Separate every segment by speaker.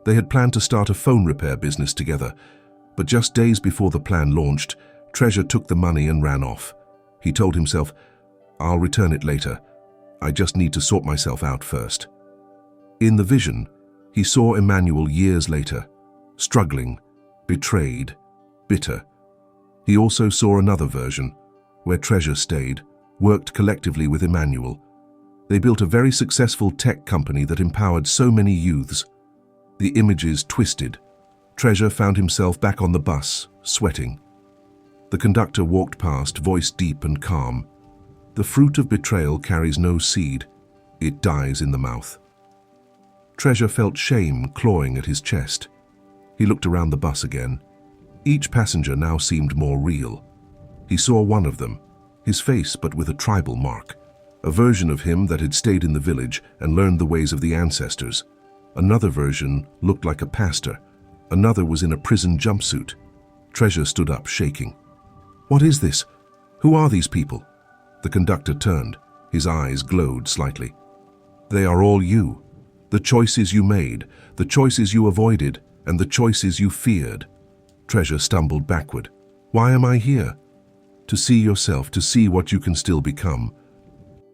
Speaker 1: They had planned to start a phone repair business together, but just days before the plan launched, Treasure took the money and ran off. He told himself, "I'll return it later. I just need to sort myself out first." In the vision, he saw Emmanuel years later, struggling, betrayed, bitter. He also saw another version, where Treasure stayed, worked collectively with Emmanuel. They built a very successful tech company that empowered so many youths. The images twisted. Treasure found himself back on the bus, sweating. The conductor walked past, voice deep and calm. The fruit of betrayal carries no seed. It dies in the mouth. Treasure felt shame clawing at his chest. He looked around the bus again. Each passenger now seemed more real. He saw one of them, his face but with a tribal mark, a version of him that had stayed in the village and learned the ways of the ancestors. Another version looked like a pastor. Another was in a prison jumpsuit. Treasure stood up, shaking. "What is this? Who are these people?" The conductor turned. His eyes glowed slightly. "They are all you. The choices you made, the choices you avoided, and the choices you feared." Treasure stumbled backward. "Why am I here?" "To see yourself, to see what you can still become."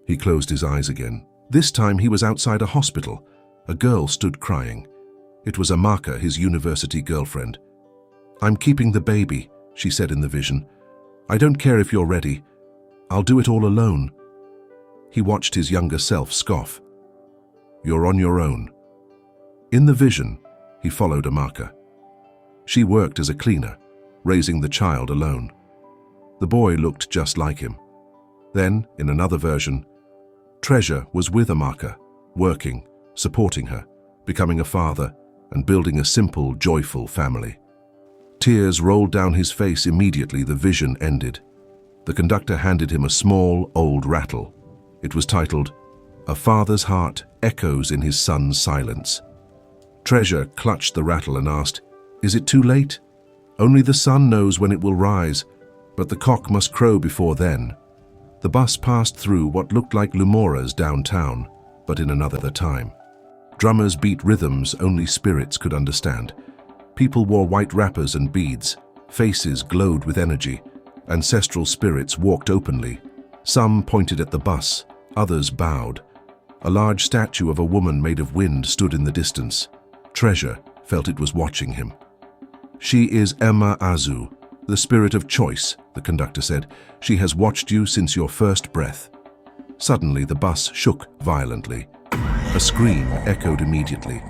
Speaker 1: He closed his eyes again. This time he was outside a hospital. A girl stood crying. It was Amaka, his university girlfriend. "I'm keeping the baby," she said in the vision. "I don't care if you're ready. I'll do it all alone." He watched his younger self scoff. "You're on your own." In the vision, he followed Amaka. She worked as a cleaner, raising the child alone. The boy looked just like him. Then, in another version, Treasure was with Amaka, working, supporting her, becoming a father, and building a simple, joyful family. Tears rolled down his face immediately the vision ended. The conductor handed him a small, old rattle. It was titled, "A Father's Heart Echoes in His Son's Silence." Treasure clutched the rattle and asked, "Is it too late? Only the sun knows when it will rise, but the cock must crow before then." The bus passed through what looked like Lumora's downtown, but in another time. Drummers beat rhythms only spirits could understand. People wore white wrappers and beads. Faces glowed with energy. Ancestral spirits walked openly. Some pointed at the bus, others bowed. A large statue of a woman made of wind stood in the distance. Treasure felt it was watching him. "She is Emma Azu, the spirit of choice," the conductor said. "She has watched you since your first breath." Suddenly, the bus shook violently. A scream echoed immediately.